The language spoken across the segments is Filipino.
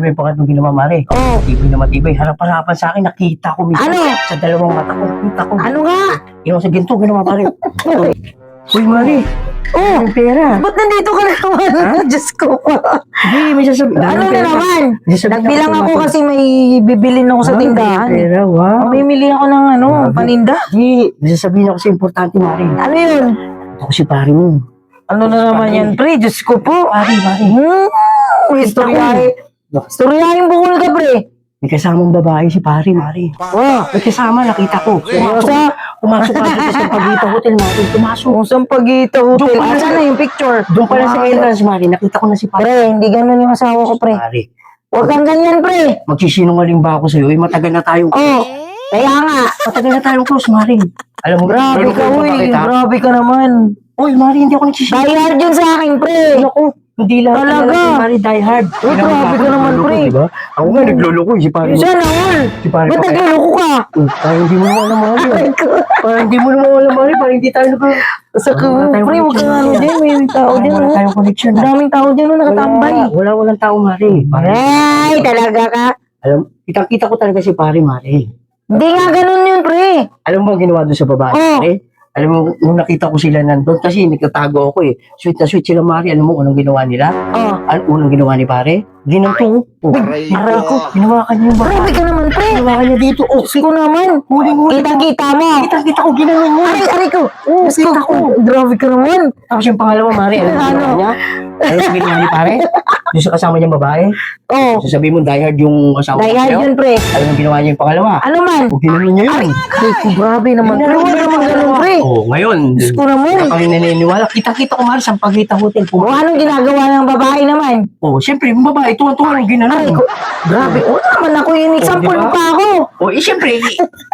May pakat nung ginawa, Mare. Oh. Matibay na matibay. Harap-harapan sa akin, nakita ko mismo. Ano? Sa dalawang mata ko, nakita ko. Ano nga? Ginawa sa ginto, ginawa, Mare. Uy, Mare. Oh, May pera. ba't nandito ka na naman? Diyos ko. Hindi, may sasabihin. Ano na naman? May sasabihin Nagbilang ako kasi may bibilin ako sa tindahan. May pera, wow. Mamimili ako ng Grabe. paninda. Hindi, may sasabihin ako sa importante, Mare. Ano yun? Ako si pare mo. Ano na naman yan, pre? Diyos ko po. Pare, Mare. Istoryahin bukol ka, pre. May kasamang babae si pare, Mare. Wow. May kasama, nakita ko. Pumasok ka dito sa Pagita Hotel, Mare. Pumasok. Kung saan Pagita Hotel? Doon pala Asan na yung picture? Doon pala sa entrance, Mare. Nakita ko na si pare. Pre, hindi ganun yung asawa ko, pre. Pare, Huwag kang ganyan, pre. magsisinungaling ba ako sa'yo? Eh, matagal na tayong Oh, kaya nga. Matagal na tayong close, Mare. Alam mo, Grabe lalo ka, ko uy. makita. Grabe ka naman. Uy, Mare, hindi ako nagsisinungaling. Die hard yun sa akin, pre. Ako, hindi lang. Talaga? Mare, die hard. Uy, grabe ka naman, pre. Diba? Ako nga, nagluloko. Si pare. Sana all. Si pare Ba't pa kaya. nagluloko ka? Parang hindi mo naman alam, Mare. Ay, ko. Parang hindi mo naman alam, Mare. Parang hindi tayo Sa ko, pre, huwag kang ano dyan. May tao dyan, Wala oh. tayong connection. Ang daming tao dyan, oh, nakatambay. Walang tao, Mare. Ay, talaga ka. Alam, kitang-kita ko talaga si pare, Mare. Hindi nga ganun yun, pre. Alam mo ang ginawa doon sa babae, Oh. Mare? Alam mo, nung nakita ko sila nandun, kasi nagtatago ako eh. Sweet na sweet sila, Mare. Alam mo, unang ginawa nila? Oh, Unang ginawa ni pare? Ginanto. Oh, aray ko. ginawa ka niya yung babae. Grabe ka naman, pre. Ginawa ka niya dito. Oh, Diyos ko naman. Kita-kita mo. Kita-kita ko, ginawa mo. Aray ko. Diyos ko. Kita ko. Grabe ka naman. Tapos yung pangalawa, Mare, alam mo Ano? ginawa niya? Alam mo ginawa ni pare? Yung sa kasama niyang babae? Oh, Sasabihin mo, diehard yung kasama die hard sa'yo? yun, pre. Alam mo ginawa niya yung pangalawa? Ano man? O, ginawa niya yun. Aray ko, grabe naman. Pero huwag naman ganun, pre. Oh, ngayon. Diyos ko naman. Wala kami naniniwala. Kita-kita ko, Mare, sa Pagita Hotel. O, anong ginagawa ng babae naman? Oh, siyempre, yung babae, tuwan-tuwan ang Aray ginanong. ko. Grabe. O, naman ako yun. Example diba? mo pa ako. Oh, siyempre,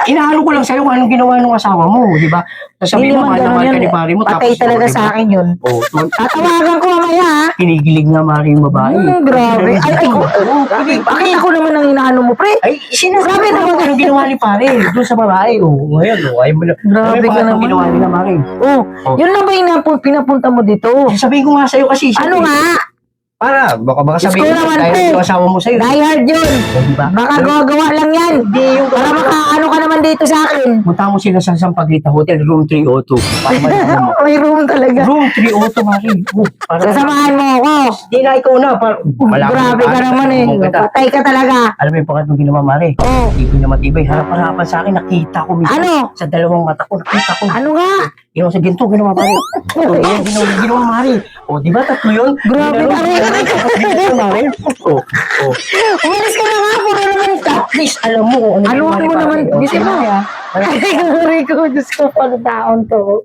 inaano ko lang sa'yo kung anong ginawa ng asawa mo, di ba? Hindi Sasabihin mo, naman mahal na ganun mahal ka yun. ni pare mo. Patay tapos, talaga di ba? sa akin yun. Oh, Tatawagan ko mamaya, ha? kinigilig nga, Mare, yung babae. Grabe. Ay, ko. Grabe. Bakit ako naman ang inaano mo, pre? Ay, sinasabi Grabe naman naman. anong ginawa ni pare doon sa babae. Oh, ngayon, oh, ayaw mo na. Grabe Ano ka anong naman. ginawa nila, Mare? Oh, yun na ba yung pinapunta mo dito? Sasabihin ko nga sa'yo kasi. Ano nga? Para, baka Diyos sabihin ko mo, naman, dahil pre. yung asawa mo sa'yo. Die hard yun. Oh, di ba? Baka gawa lang yan. Hindi yung Para makaano ka naman dito sa akin. Punta mo sila sa Sampaguita Hotel, room 302. Para malaman mo. May room talaga. Room 302, Mare. Oh, para Sasamahan mo ako. Hindi na ikaw na. Grabe ka naman eh. Patay ka talaga. Alam mo yung pakat nung ginawa, Mare. Oh. Matibay na matibay. Harap-harapan sa akin, nakita ko mismo. Ano? Sa dalawang mata ko, nakita ko. Ano nga? Ginawa sa ginto, ginawa, Mare. Oh, yan, ginawa, Mare. Oh, di ba tatlo yun? Grabe, Mare. Oh, oh. Umalis ka na nga. Puro naman ka. At least, alam mo kung ano Ano ginawa ni mo pare. naman? Oh, Dito sige, na. ah. Ay, ko. Diyos ko, pag taon to.